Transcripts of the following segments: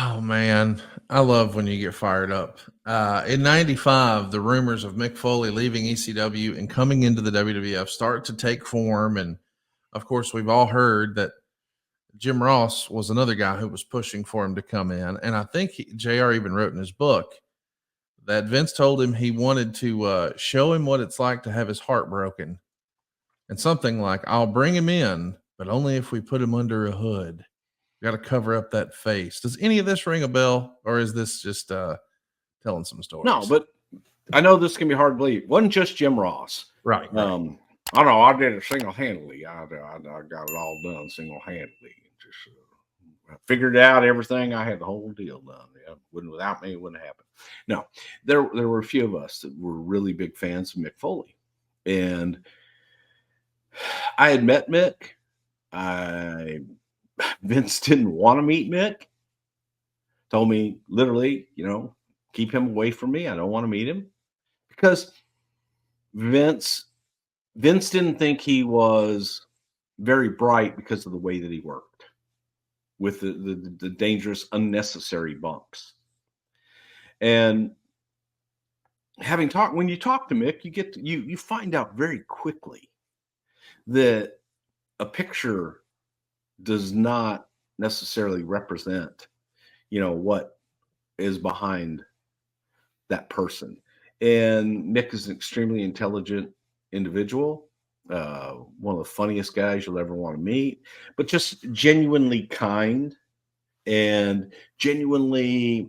Oh man, I love when you get fired up. In '95, the rumors of Mick Foley leaving ECW and coming into the WWF start to take form, and of course, we've all heard that Jim Ross was another guy who was pushing for him to come in, and I think Jr. even wrote in his book that Vince told him he wanted to show him what it's like to have his heart broken, and something like, "I'll bring him in, but only if we put him under a hood." Got to cover up that face. Does any of this ring a bell, or is this just telling some No, stories? but I know this can be hard to believe. It wasn't just Jim Ross. Right, right. I know I did it single handedly. I got it all done single handedly. Just I figured out everything. I had the whole deal done. Yeah, wouldn't without me, it wouldn't happen. No, there were a few of us that were really big fans of Mick Foley, and I had met Mick. I Vince didn't want to meet Mick. Told me literally, keep him away from me. I don't want to meet him because Vince Vince didn't think he was very bright because of the way that he worked with the dangerous, unnecessary bumps. And when you talk to Mick, you find out very quickly that a picture does not necessarily represent, what is behind that person. And Mick is an extremely intelligent individual, one of the funniest guys you'll ever want to meet, but just genuinely kind and genuinely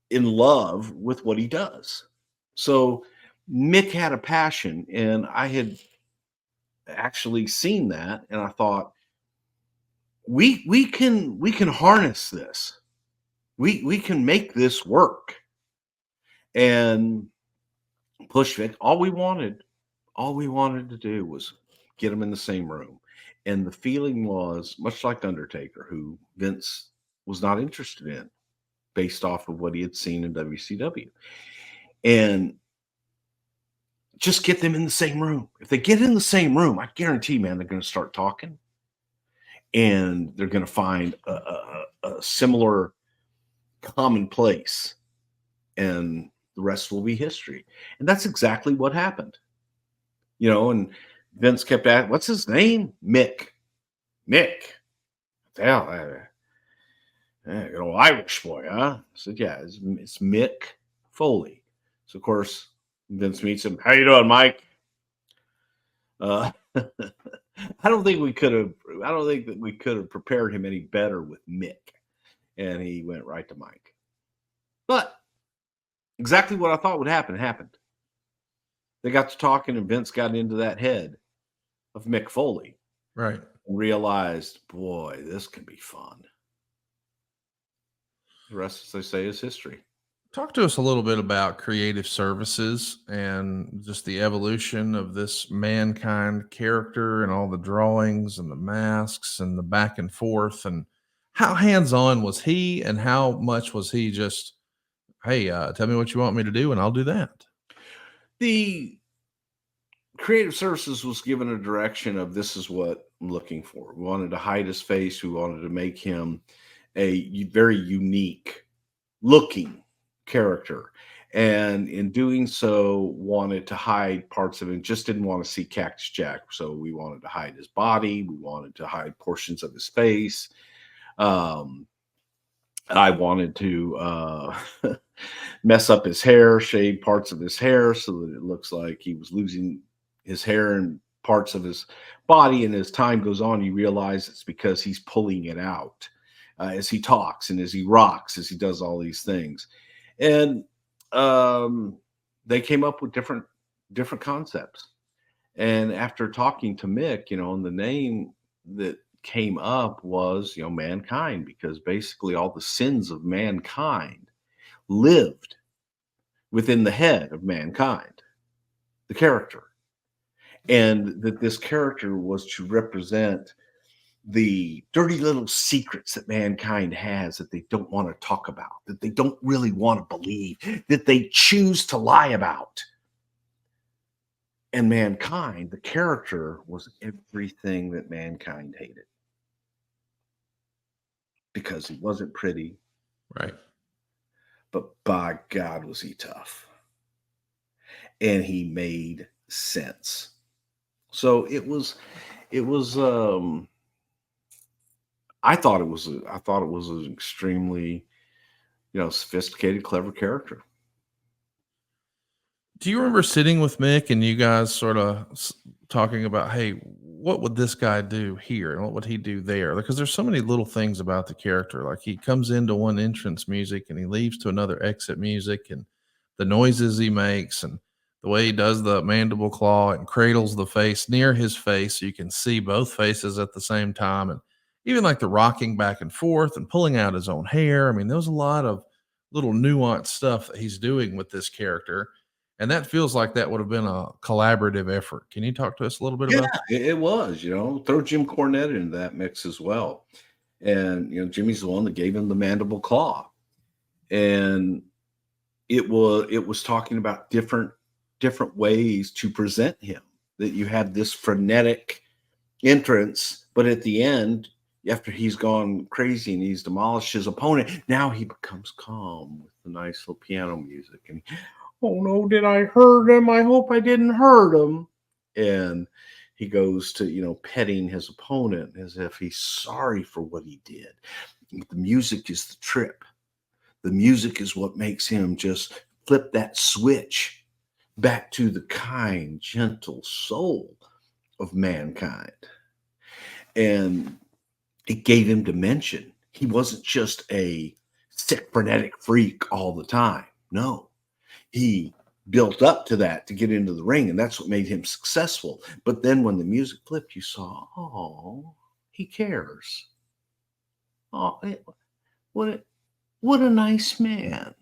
in love with what he does. So Mick had a passion, and I had actually seen that, and I thought we can harness this. We can make this work and push it. All we wanted to do was get them in the same room. And the feeling was much like Undertaker, who Vince was not interested in based off of what he had seen in WCW. And just get them in the same room. If they get in the same room, I guarantee, man, they're going to start talking and they're going to find a similar common place. And the rest will be history. And that's exactly what happened. And Vince kept asking, what's his name? Mick. Mick. Hell, good old Irish boy, huh? I said, yeah, it's Mick Foley. So, of course, Vince meets him. How you doing, Mike? I don't think that we could have prepared him any better with Mick. And he went right to Mike. But exactly what I thought would happen happened. They got to talking, and Vince got into that head of Mick Foley. Right. And realized, boy, this can be fun. The rest, as they say, is history. Talk to us a little bit about creative services and just the evolution of this mankind character and all the drawings and the masks and the back and forth, and how hands on was he and how much was he just, hey, tell me what you want me to do and I'll do that. The creative services was given a direction of this is what I'm looking for. We wanted to hide his face. We wanted to make him a very unique looking character. And in doing so, wanted to hide parts of it. Just didn't want to see Cactus Jack. So we wanted to hide his body. We wanted to hide portions of his face. I wanted to mess up his hair, shade parts of his hair so that it looks like he was losing his hair and parts of his body. And as time goes on, you realize it's because he's pulling it out as he talks and as he rocks, as he does all these things. And they came up with different concepts. And after talking to Mick, and the name that came up was, mankind, because basically all the sins of mankind lived within the head of mankind, the character. And that this character was to represent the dirty little secrets that mankind has that they don't want to talk about, that they don't really want to believe, that they choose to lie about. And mankind, the character, was everything that mankind hated. Because he wasn't pretty, Right. But by God, was he tough. And he made sense. So I thought it was an extremely, sophisticated, clever character. Do you remember sitting with Mick and you guys sort of talking about, hey, what would this guy do here and what would he do there? Because there's so many little things about the character. Like he comes into one entrance music and he leaves to another exit music, and the noises he makes and the way he does the mandible claw and cradles the face near his face so you can see both faces at the same time. And even like the rocking back and forth and pulling out his own hair. I mean, there's a lot of little nuanced stuff that he's doing with this character. And that feels like that would have been a collaborative effort. Can you talk to us a little bit about that? It was, throw Jim Cornette into that mix as well. And, Jimmy's the one that gave him the mandible claw. And it was talking about different ways to present him, that you had this frenetic entrance, but at the end, after he's gone crazy and he's demolished his opponent, now he becomes calm with the nice little piano music. And, oh no, did I hurt him? I hope I didn't hurt him. And he goes to, petting his opponent as if he's sorry for what he did. The music is the trip. The music is what makes him just flip that switch back to the kind, gentle soul of mankind. And it gave him dimension. He wasn't just a sick, frenetic freak all the time. No. He built up to that to get into the ring, and that's what made him successful. But then when the music flipped, you saw, oh, he cares. Oh, what a nice man.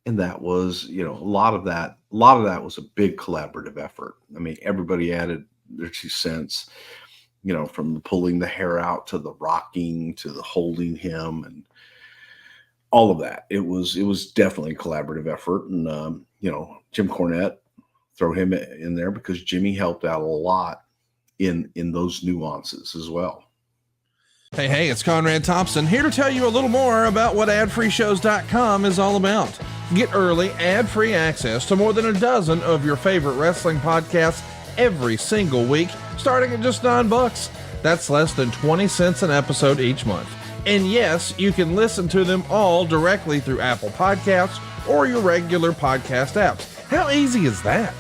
And that was, a lot of that was a big collaborative effort. I mean, everybody added their 2 cents, from the pulling the hair out to the rocking to the holding him and all of that. It was definitely a collaborative effort. And, Jim Cornette, throw him in there because Jimmy helped out a lot in those nuances as well. Hey, it's Conrad Thompson here to tell you a little more about what adfreeshows.com is all about. Get early, ad-free access to more than a dozen of your favorite wrestling podcasts every single week, starting at just $9. That's less than 20 cents an episode each month. And yes, you can listen to them all directly through Apple Podcasts or your regular podcast apps. How easy is that?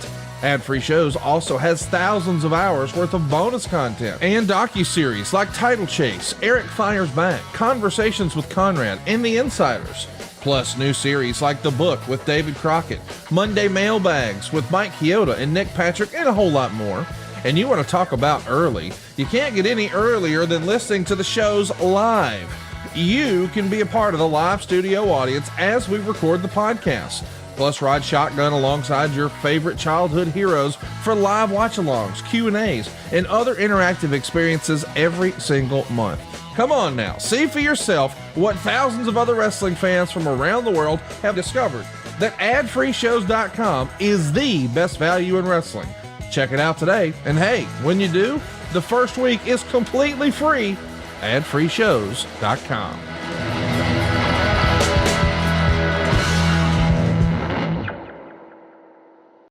Ad-free shows also has thousands of hours worth of bonus content and docuseries like Title Chase, Eric Fires Back, Conversations with Conrad, and The Insiders. Plus new series like The Book with David Crockett, Monday Mailbags with Mike Chioda and Nick Patrick, and a whole lot more. And you want to talk about early? You can't get any earlier than listening to the shows live. You can be a part of the live studio audience as we record the podcast. Plus, ride shotgun alongside your favorite childhood heroes for live watch-alongs, Q&As, and other interactive experiences every single month. Come on now, see for yourself what thousands of other wrestling fans from around the world have discovered, that adfreeshows.com is the best value in wrestling. Check it out today, and hey, when you do, the first week is completely free. adfreeshows.com.